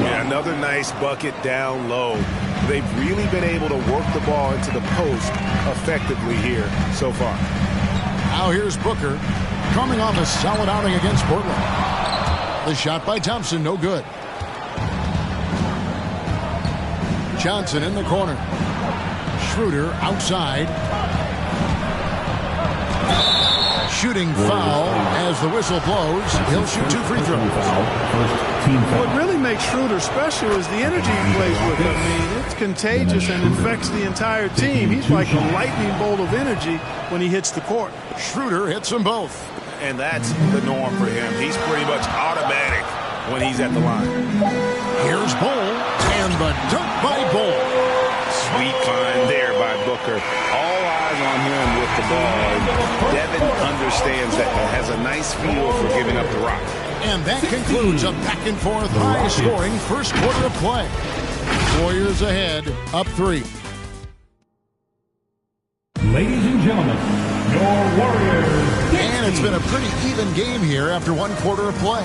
Yeah, another nice bucket down low. They've really been able to work the ball into the post effectively here so far. Now here's Booker, coming off a solid outing against Portland. The shot by Thompson, no good. Johnson in the corner. Schroeder outside. Shooting foul as the whistle blows. He'll shoot 2 free throws. What really makes Schroeder special is the energy he plays with. I mean, it's contagious and infects the entire team. He's like a lightning bolt of energy when he hits the court. Schroeder hits them both. And that's the norm for him. He's pretty much automatic when he's at the line. Here's Bol, and the dunk by Bol. Sweet find there by Booker. All eyes on him with the ball. Devin understands that and has a nice feel for giving up the rock. And that concludes a back-and-forth, high-scoring first quarter of play. Warriors ahead, up 3. Ladies and gentlemen, your Warriors. And it's been a pretty even game here after 1 quarter of play.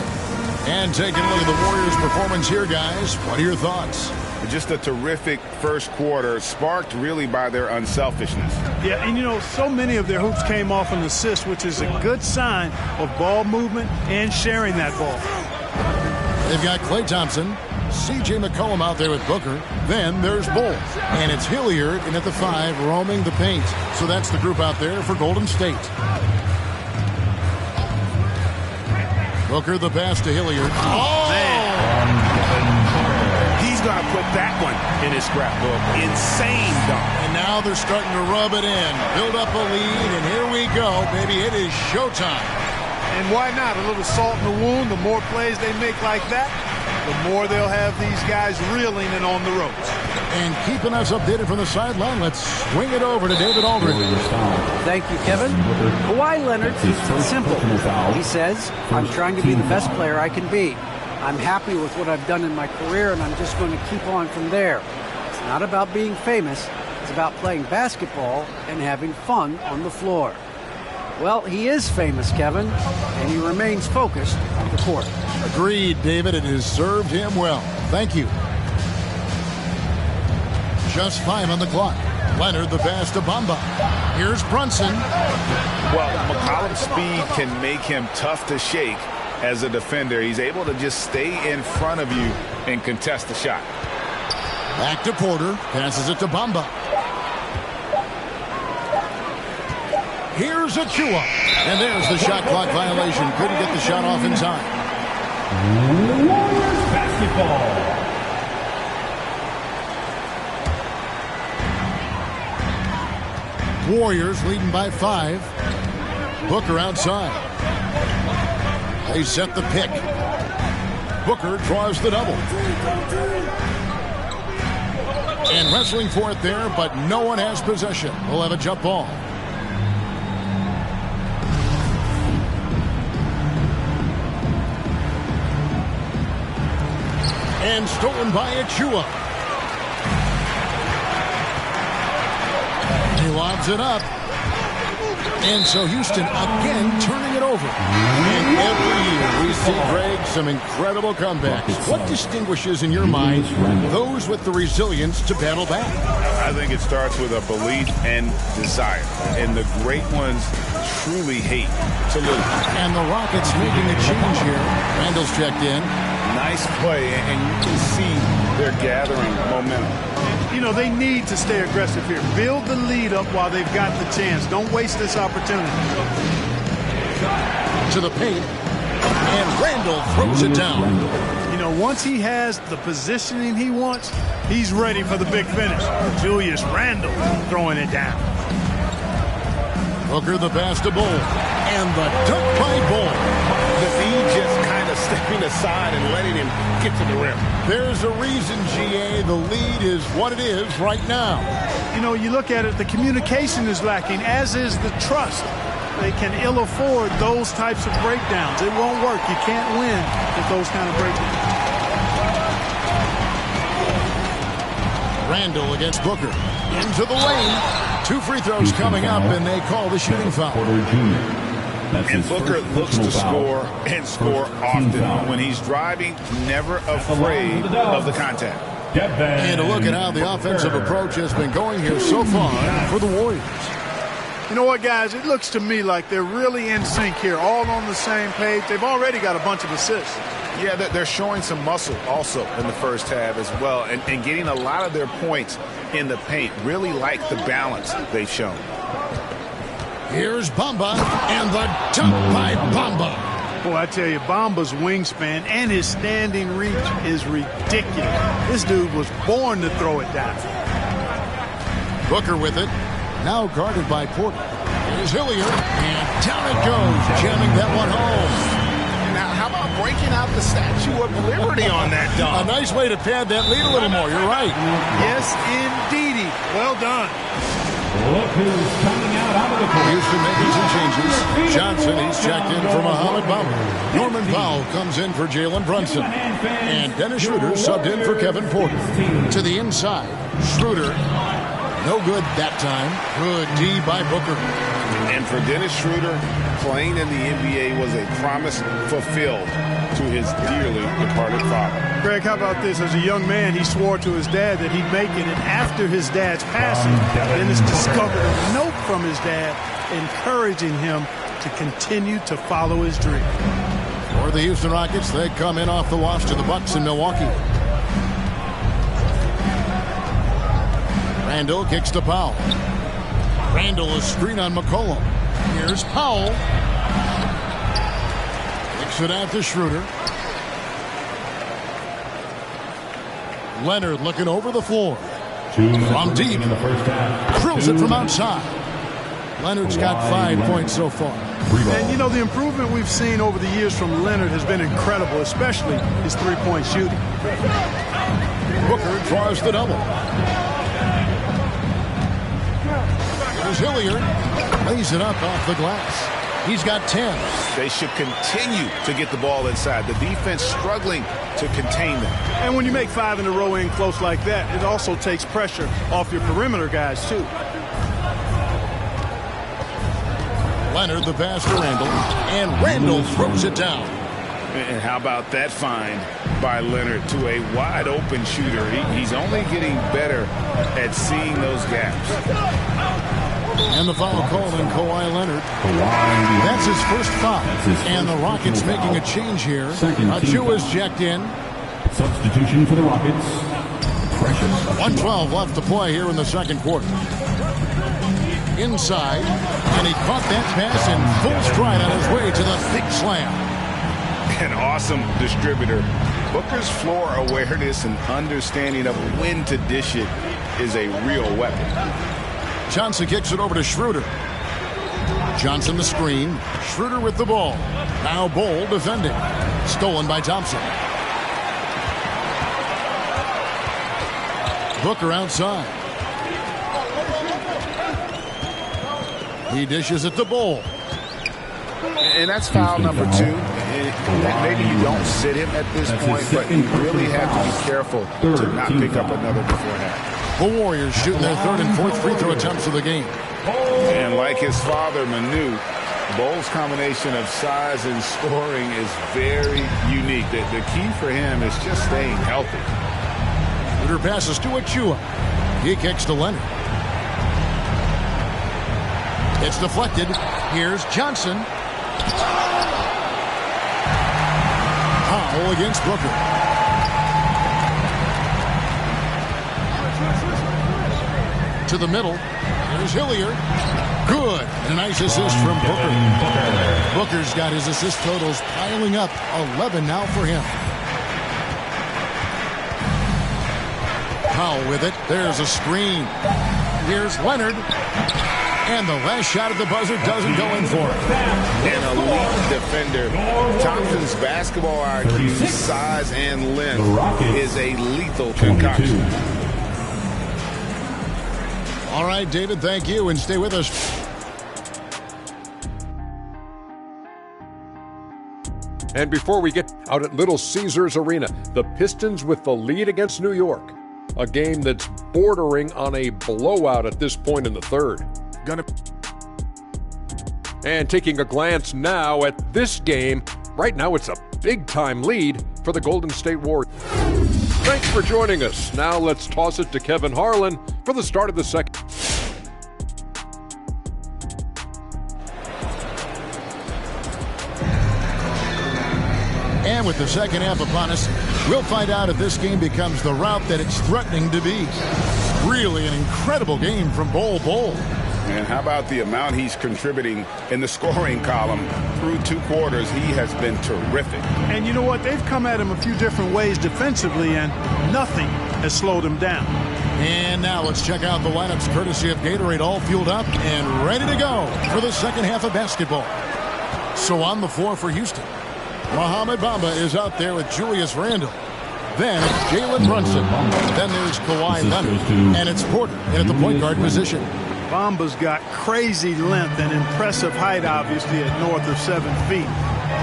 And taking a look at the Warriors' performance here, guys, what are your thoughts? Just a terrific first quarter, sparked really by their unselfishness. Yeah, and you know, so many of their hoops came off an assist, which is a good sign of ball movement and sharing that ball. They've got Klay Thompson, C.J. McCollum out there with Booker. Then there's Bol. And it's Hilliard in at the 5, roaming the paint. So that's the group out there for Golden State. Booker the pass to Hilliard. Oh, man. He's going to put that one in his scrapbook. Insane dunk. And now they're starting to rub it in. Build up a lead, and here we go, baby. It is showtime. And why not? A little salt in the wound. The more plays they make like that, the more they'll have these guys reeling and on the ropes. And keeping us updated from the sideline, let's swing it over to David Aldridge. Thank you, Kevin. Kawhi Leonard keeps it simple. He says, I'm trying to be the best player I can be. I'm happy with what I've done in my career, and I'm just going to keep on from there. It's not about being famous. It's about playing basketball and having fun on the floor. Well, he is famous, Kevin, and he remains focused on the court. Agreed, David. It has served him well. Thank you. Just 5 on the clock. Leonard the pass to Bamba. Here's Brunson. Well, McCollum's speed can make him tough to shake as a defender. He's able to just stay in front of you and contest the shot. Back to Porter. Passes it to Bamba. Here's Achua. And there's the shot clock violation. Couldn't get the shot off in time. Warriors basketball. Warriors leading by 5. Booker outside. They set the pick. Booker draws the double. And wrestling for it there, but no one has possession. We'll have a jump ball. And stolen by Achua. He lobs it up. And so Houston again turning it over. And every year we see, Greg, some incredible comebacks. What distinguishes in your mind those with the resilience to battle back? I think it starts with a belief and desire. And the great ones truly hate to lose. And the Rockets making a change here. Randall's checked in. Nice play, and you can see they're gathering momentum. You know, they need to stay aggressive here. Build the lead up while they've got the chance. Don't waste this opportunity. To the paint. And Randall throws it down. You know, once he has the positioning he wants, he's ready for the big finish. Julius Randle throwing it down. Booker the pass to Bol. And the dunk by Bol. The feed just kind of stepping aside and letting him get to the rim. There's a reason, GA, the lead is what it is right now. You know, you look at it, the communication is lacking, as is the trust. They can ill afford those types of breakdowns. It won't work. You can't win with those kind of breakdowns. Randall against Booker. Into the lane. 2 free throws coming up, and they call the shooting foul. And Booker looks to score and score often. When he's driving, never afraid of the contact. And a look at how the offensive approach has been going here so far for the Warriors. You know what, guys? It looks to me like they're really in sync here, all on the same page. They've already got a bunch of assists. Yeah, they're showing some muscle also in the first half as well, and getting a lot of their points in the paint. Really like the balance they've shown. Here's Bamba, and the dunk by Bamba. Boy, I tell you, Bamba's wingspan and his standing reach is ridiculous. This dude was born to throw it down. Booker with it. Now guarded by Porter. Here's Hilliard, and down it goes, jamming that one home. Now, how about breaking out the Statue of Liberty on that dunk? A nice way to pad that lead a little more. You're right. Yes, indeedy. Well done. Look who's coming out of the court. Houston making some changes. Johnson, he's checked in for Mohamed Bamba. Norman Powell comes in for Jalen Brunson. And Dennis Schroeder subbed in for Kevin Porter. To the inside, Schroeder. No good that time. Good D by Booker. And for Dennis Schroeder, playing in the NBA was a promise fulfilled to his dearly departed father. Greg, how about this? As a young man, he swore to his dad that he'd make it. And after his dad's passing, Dennis discovered a note from his dad encouraging him to continue to follow his dream. For the Houston Rockets, they come in off the loss to the Bucks in Milwaukee. Randall kicks to Powell. Randall is screen on McCollum. Here's Powell. Kicks it out to Schroeder. Leonard looking over the floor. From deep. Drills it from outside. Leonard's got 5 points so far. And, you know, the improvement we've seen over the years from Leonard has been incredible, especially his three-point shooting. Booker draws the double. Here's Hilliard. Lays it up off the glass. He's got 10. They should continue to get the ball inside. The defense struggling to contain them. And when you make 5 in a row in close like that, it also takes pressure off your perimeter guys, too. Leonard the pass to Randall. And Randall throws it down. And how about that find by Leonard to a wide-open shooter? He's only getting better at seeing those gaps. And the foul called on Kawhi Leonard. That's his first foul. And the Rockets making a change here. Achiuwa's jacked in. Substitution for the Rockets. Precious. 1:12 left to play here in the second quarter. Inside. And he caught that pass in full stride on his way to the big slam. An awesome distributor. Booker's floor awareness and understanding of when to dish it is a real weapon. Johnson kicks it over to Schroeder. Johnson the screen. Schroeder with the ball. Now Bol defending. Stolen by Thompson. Booker outside. He dishes it to Bol. And that's foul number 2. Maybe you don't sit him at this point, but you really have to be careful to not pick up another beforehand. The Warriors shooting their third and fourth free throw attempts of the game. And like his father, Manu, Bol's combination of size and scoring is very unique. The key for him is just staying healthy. Schroeder passes to Achiuwa. He kicks to Leonard. It's deflected. Here's Johnson. Foul against Booker. To the middle. Here's Hilliard. Good. And a nice assist from Booker. Booker's got his assist totals piling up. 11 now for him. Powell with it. There's a screen. Here's Leonard. And the last shot at the buzzer doesn't go in for it. An elite defender. Thompson's basketball IQ, size, and length is a lethal concoction. All right, David, thank you, and stay with us. And before we get out at Little Caesars Arena, the Pistons with the lead against New York. A game that's bordering on a blowout at this point in the third. And taking a glance now at this game, right now it's a big-time lead for the Golden State Warriors. Thanks for joining us. Now let's toss it to Kevin Harlan for the start of the second. And with the second half upon us, we'll find out if this game becomes the route that it's threatening to be. Really an incredible game from Bol Bol. And how about the amount he's contributing in the scoring column through 2 quarters? He has been terrific. And you know what? They've come at him a few different ways defensively, and nothing has slowed him down. And now let's check out the lineups courtesy of Gatorade, all fueled up and ready to go for the second half of basketball. So on the floor for Houston, Mohamed Bamba is out there with Julius Randle. Then it's Jalen Brunson. Then there's Kawhi Leonard. And it's Porter in at the point guard position. Bamba's got crazy length and impressive height, obviously, at north of 7 feet.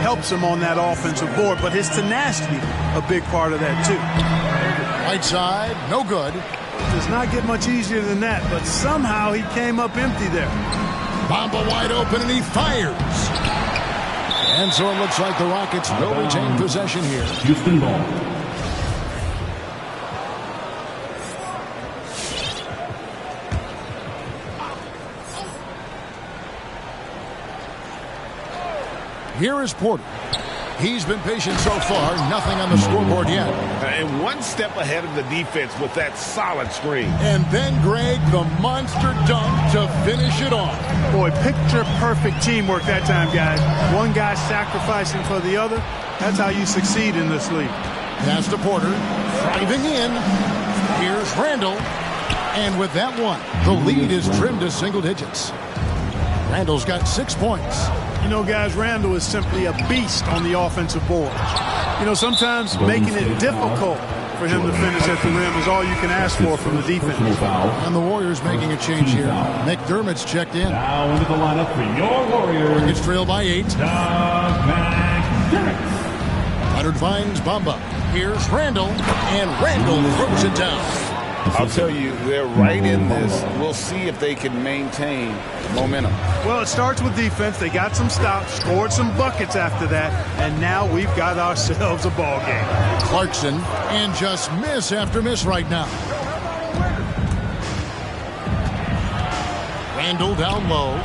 Helps him on that offensive board, but his tenacity, a big part of that, too. Right side, no good. Does not get much easier than that, but somehow he came up empty there. Bamba wide open, and he fires. And so it looks like the Rockets will retain possession here. Houston ball. Here is Porter. He's been patient so far. Nothing on the scoreboard yet. And one step ahead of the defense with that solid screen. And then, Greg, the monster dunk to finish it off. Boy, picture-perfect teamwork that time, guys. One guy sacrificing for the other. That's how you succeed in this league. Pass to Porter. Driving in. Here's Randle. And with that one, the lead is trimmed to single digits. Randle's got 6 points. You know, guys, Randle is simply a beast on the offensive board. You know, sometimes making it difficult for him to finish at the rim is all you can ask for from the defense. And the Warriors making a change here. McDermott's checked in. Now into the lineup for your Warriors. It's trailed by 8. Leonard finds Bamba. Here's Randle. And Randle throws it down. I'll tell you, they're right in this. We'll see if they can maintain momentum. Well, it starts with defense. They got some stops, scored some buckets after that, and now we've got ourselves a ball game. Clarkson, and just miss after miss right now. Randle down low.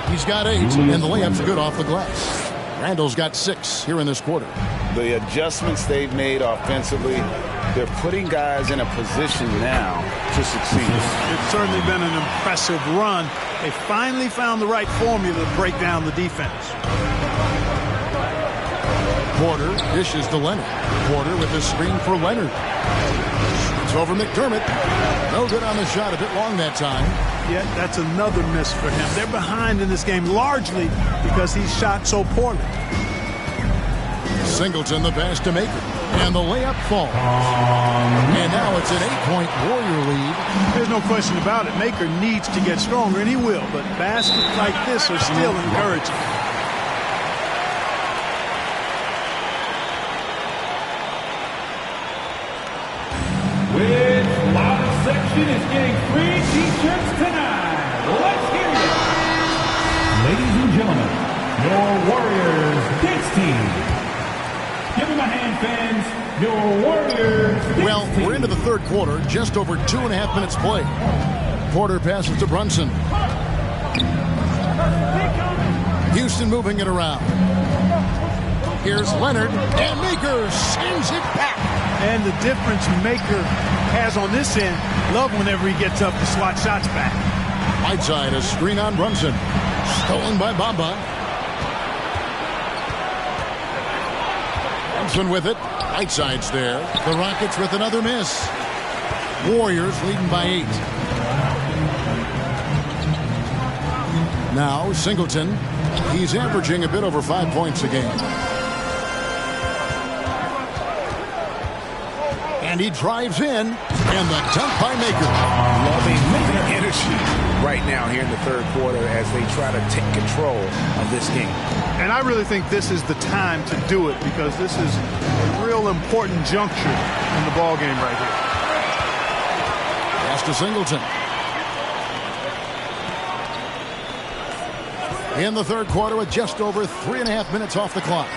He's got 8, and the layup's good off the glass. Randle's got 6 here in this quarter. The adjustments they've made offensively, they're putting guys in a position now to succeed. It's certainly been an impressive run. They finally found the right formula to break down the defense. Porter dishes to Leonard. Porter with the screen for Leonard. It's over McDermott. No good on the shot, a bit long that time. Yet that's another miss for him. They're behind in this game largely because he shot so poorly. Singleton the pass to Maker. And the layup falls. And now it's an 8-point Warrior lead. There's no question about it. Maker needs to get stronger, and he will. But baskets like this are still encouraging. With Loud Section is getting free t-shirts tonight. Let's hear it. Ladies and gentlemen, your Warriors dance team. Give him a hand, fans. Your Warriors. Well, we're into the third quarter. Just over 2.5 minutes played. Porter passes to Brunson. Houston moving it around. Here's Leonard, and Maker sends it back. And the difference Maker has on this end, love whenever he gets up to slot shots back. Right side, a screen on Brunson. Stolen by Bamba. Brunson with it. Right side's there. The Rockets with another miss. Warriors leading by 8. Now Singleton. He's averaging a bit over 5 points a game. And he drives in, and the dunk by Maker. Loving the energy right now here in the third quarter as they try to take control of this game. And I really think this is the time to do it because this is a real important juncture in the ball game right here. Pass to Singleton. in the third quarter with just over 3.5 minutes off the clock.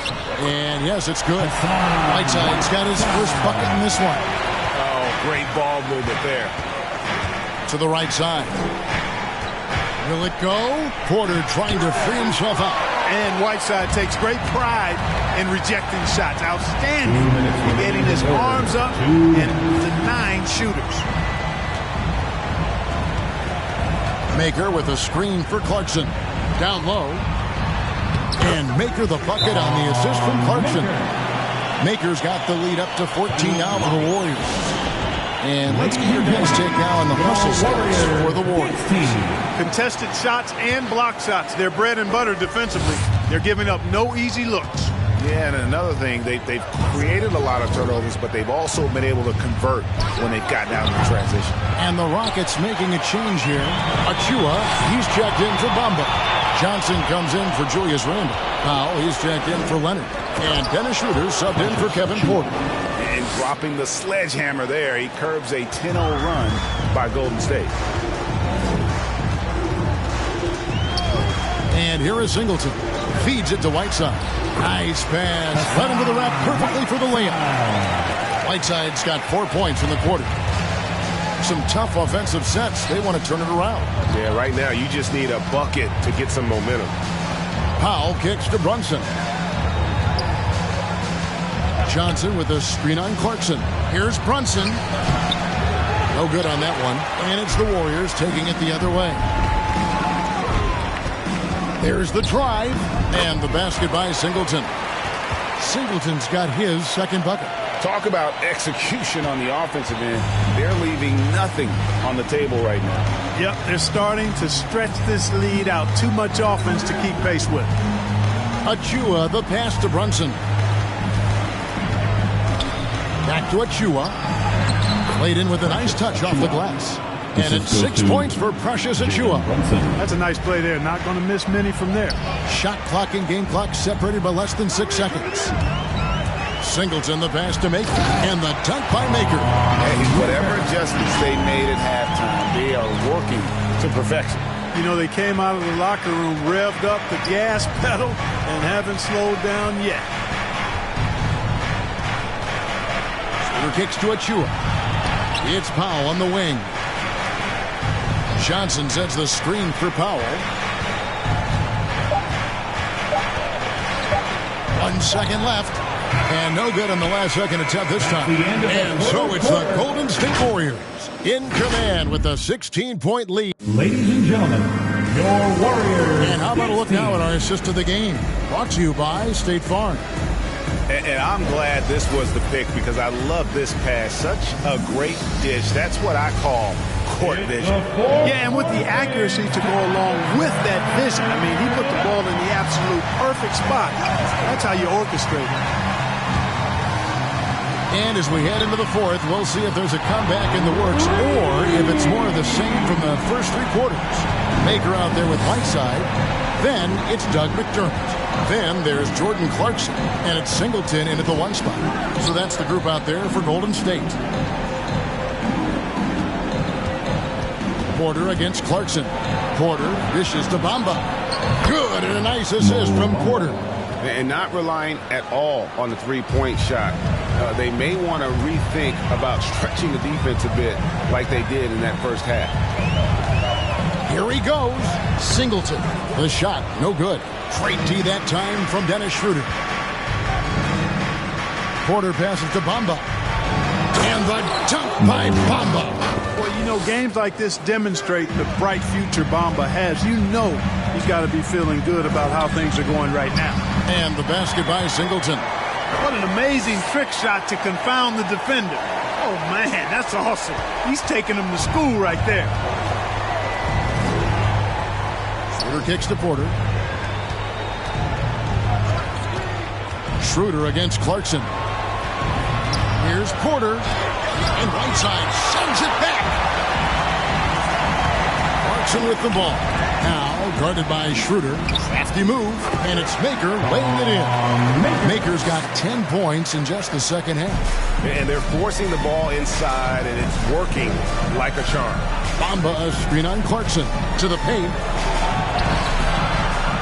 And yes, it's good. Whiteside's got his first bucket in this one. Oh, great ball movement there. To the right side. Will it go? Porter trying to free himself out. And Whiteside takes great pride in rejecting shots. Outstanding. Getting his arms up and denying shooters. Maker with a screen for Clarkson. Down low. And Maker the bucket on the assist from Clarkson. Maker's got the lead up to 14 now for the Warriors. And let's get your guys' take now on the hustle stats for the Warriors. Contested shots and block shots. They're bread and butter defensively. They're giving up no easy looks. Yeah, and another thing, they've created a lot of turnovers, but they've also been able to convert when they've gotten out of the transition. And the Rockets making a change here. Achua, he's checked in for Bamba. Johnson comes in for Julius Randle. Powell, he's checked in for Leonard. And Dennis Schroeder subbed in for Kevin Porter. And dropping the sledgehammer there, he curbs a 10-0 run by Golden State. And here is Singleton. Feeds it to Whiteside. Nice pass. Led him to the rack perfectly for the layup. Whiteside's got 4 points in the quarter. Some tough offensive sets. They want to turn it around. Yeah, right now you just need a bucket to get some momentum. Powell kicks to Brunson. Johnson with a screen on Clarkson. Here's Brunson. No good on that one. And it's the Warriors taking it the other way. There's the drive. And the basket by Singleton. Singleton's got his second bucket. Talk about execution on the offensive end. They're leaving nothing on the table right now. Yep, they're starting to stretch this lead out. Too much offense to keep pace with. Achua, the pass to Brunson. Back to Achua. Played in with a nice touch off the glass. And it's 6 points for Precious Achua. That's a nice play there. Not going to miss many from there. Shot clock and game clock separated by less than 6 seconds. Singleton the pass to Maker. And the dunk by Maker. Hey, whatever adjustments they made at halftime, they are working to perfection. You know, they came out of the locker room, revved up the gas pedal, and haven't slowed down yet. Shooter kicks to Achua. It's Powell on the wing. Johnson sets the screen for Powell. 1 second left. And no good on the last second attempt this time. And so it's the Golden State Warriors in command with a 16-point lead. Ladies and gentlemen, your Warriors. And how about a look now at our assist of the game? Brought to you by State Farm. And I'm glad this was the pick because I love this pass. Such a great dish. That's what I call court vision. Yeah, and with the accuracy to go along with that vision. I mean, he put the ball in the absolute perfect spot. That's how you orchestrate it. And as we head into the fourth, we'll see if there's a comeback in the works or if it's more of the same from the first 3 quarters. Maker out there with Whiteside. Then it's Doug McDermott. Then there's Jordan Clarkson. And it's Singleton in at the 1 spot. So that's the group out there for Golden State. Porter against Clarkson. Porter dishes to Bamba. Good, and a nice assist from Porter. And not relying at all on the three-point shot. They may want to rethink about stretching the defense a bit like they did in that first half. Here he goes. Singleton. The shot, no good. Straight D that time from Dennis Schroeder. Porter passes to Bamba. And the dunk by Bamba. Well, you know, games like this demonstrate the bright future Bamba has. You know he's got to be feeling good about how things are going right now. And the basket by Singleton. What an amazing trick shot to confound the defender. Oh, man, that's awesome. He's taking him to school right there. Schroeder kicks to Porter. Schroeder against Clarkson. Here's Porter. And Whiteside sends it back. Clarkson with the ball. Now guarded by Schroeder. Crafty move. And it's Maker laying it in. Maker's got 10 points in just the second half. And they're forcing the ball inside, and it's working like a charm. Bamba a screen on Clarkson. To the paint.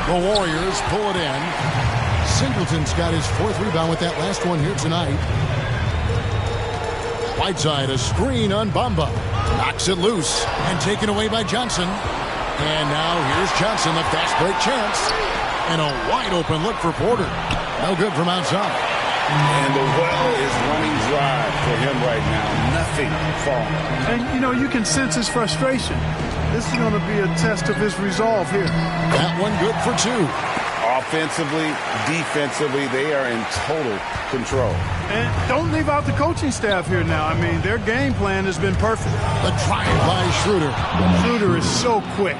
The Warriors pull it in. Singleton's got his 4th rebound with that last one here tonight. Whiteside, a screen on Bamba. Knocks it loose and taken away by Johnson. And now here's Johnson, the fast break chance. And a wide open look for Porter. No good from outside. And the well is running dry for him right now. Nothing falling. And, you know, you can sense his frustration. This is going to be a test of his resolve here. That one good for 2. Offensively, defensively, they are in total control. And don't leave out the coaching staff here now. I mean, their game plan has been perfect. The drive by Schroeder. Schroeder is so quick.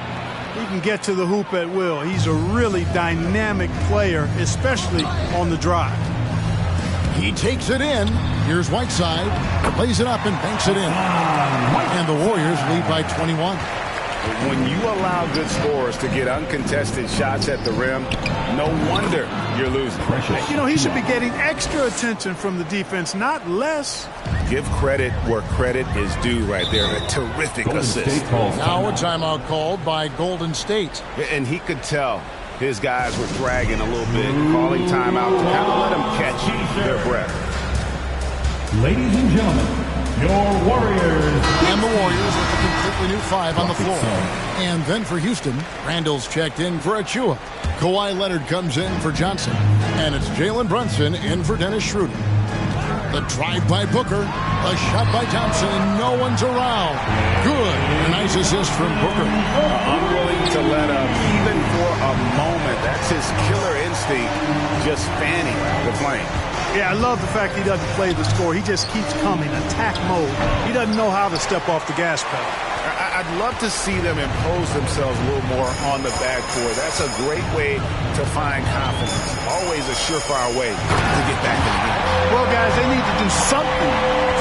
He can get to the hoop at will. He's a really dynamic player, especially on the drive. He takes it in. Here's Whiteside. Lays it up and banks it in. And the Warriors lead by 21. When you allow good scorers to get uncontested shots at the rim, no wonder you're losing. You know, he should be getting extra attention from the defense, not less. Give credit where credit is due right there. A terrific assist. Now a timeout called by Golden State. And he could tell his guys were dragging a little bit, calling timeout to kind of let them catch their breath. Ladies and gentlemen, your Warriors. And the Warriors with a completely new 5 on the floor. And then for Houston, Randall's checked in for Achua. Kawhi Leonard comes in for Johnson. And it's Jalen Brunson in for Dennis Schroeder. The drive by Booker. A shot by Thompson, and no one's around. Good. A nice assist from Booker. Unwilling to let up, even for a moment. That's his killer instinct, just fanning the flame. Yeah, I love the fact he doesn't play the score. He just keeps coming, attack mode. He doesn't know how to step off the gas pedal. I'd love to see them impose themselves a little more on the backcourt. That's a great way to find confidence. Always a surefire way to get back in the game. Well, guys, they need to do something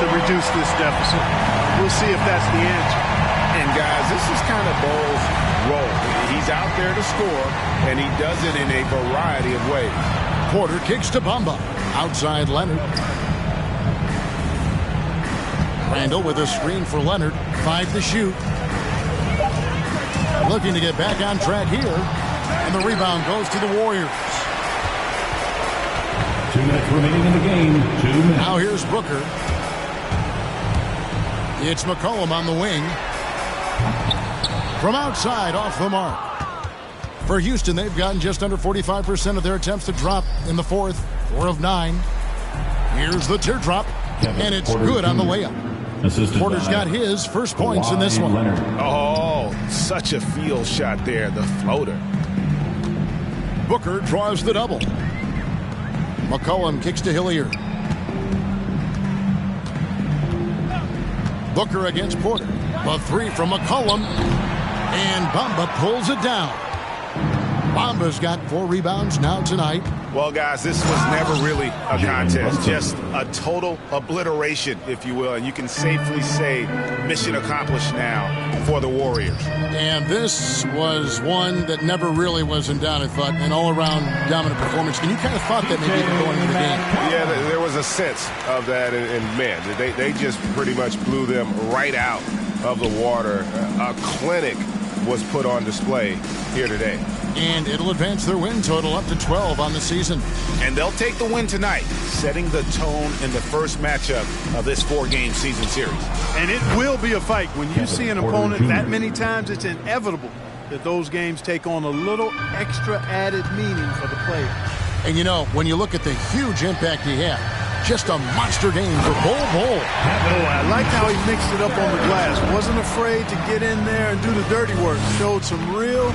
to reduce this deficit. We'll see if that's the answer. And, guys, this is kind of Bo's role. He's out there to score, and he does it in a variety of ways. Porter kicks to Bamba. Outside Leonard. Randall with a screen for Leonard. 5 to shoot. Looking to get back on track here. And the rebound goes to the Warriors. 2 minutes remaining in the game. 2 minutes. Now here's Booker. It's McCollum on the wing. From outside, off the mark. For Houston, they've gotten just under 45% of their attempts to drop in the 4th. 4 of 9. Here's the teardrop. And it's good on the layup. Porter's got his first points in this one. Oh, such a field shot there, the floater. Booker draws the double. McCollum kicks to Hilliard. Booker against Porter. A 3 from McCollum. And Bamba pulls it down. Bamba's got 4 rebounds now tonight. Well, guys, this was never really a contest. Just a total obliteration, if you will. And you can safely say mission accomplished now for the Warriors. And this was one that never really was in doubt, I thought, an all-around dominant performance. And you kind of thought that maybe even going into the game. Yeah, there was a sense of that. And man, they just pretty much blew them right out of the water. A clinic was put on display here today. And it'll advance their win total up to 12 on the season. And they'll take the win tonight, setting the tone in the first matchup of this 4-game season series. And it will be a fight. When you see an opponent that many times, it's inevitable that those games take on a little extra added meaning for the player. And you know, when you look at the huge impact he had, just a monster game for Bol Bol. Oh, I liked how he mixed it up on the glass. Wasn't afraid to get in there and do the dirty work. Showed some real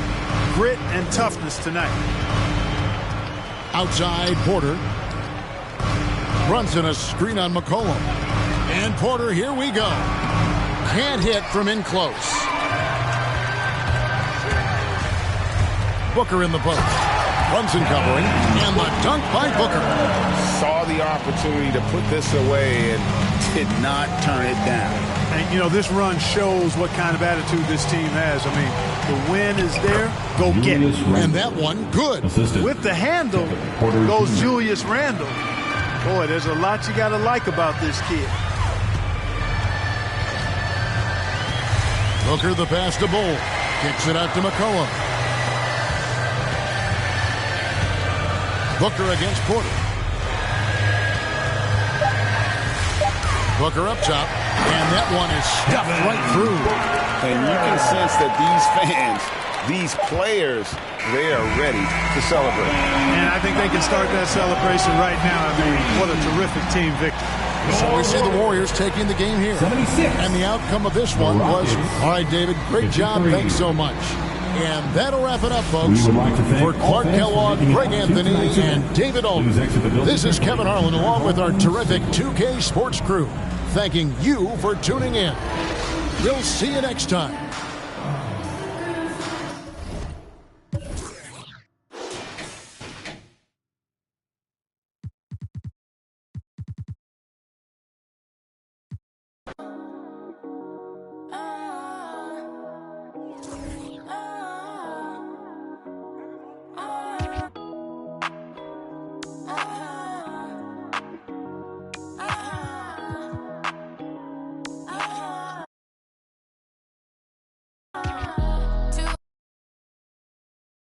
grit and toughness tonight. Outside Porter. Brunson a screen on McCollum. And Porter, here we go. Can't hit from in close. Booker in the post. Brunson covering. And the dunk by Booker. Saw the opportunity to put this away and did not turn it down. And, you know, this run shows what kind of attitude this team has. I mean, the win is there. Go get it. And that one, good. With the handle goes Julius Randle. Boy, there's a lot you got to like about this kid. Booker the pass to Bol. Kicks it out to McCollum. Booker against Porter. Booker up top, and that one is stuffed right through. And you can sense that these fans, these players, they are ready to celebrate. And I think they can start that celebration right now. I mean, what a terrific team victory. So we see the Warriors taking the game here. 76. And the outcome of this one was, all right, David, great job. Thanks so much. And that'll wrap it up, folks. For Clark Kellogg, Greg Anthony, and David Aldridge, this is Kevin Harlan along with our terrific 2K Sports crew, thanking you for tuning in. We'll see you next time.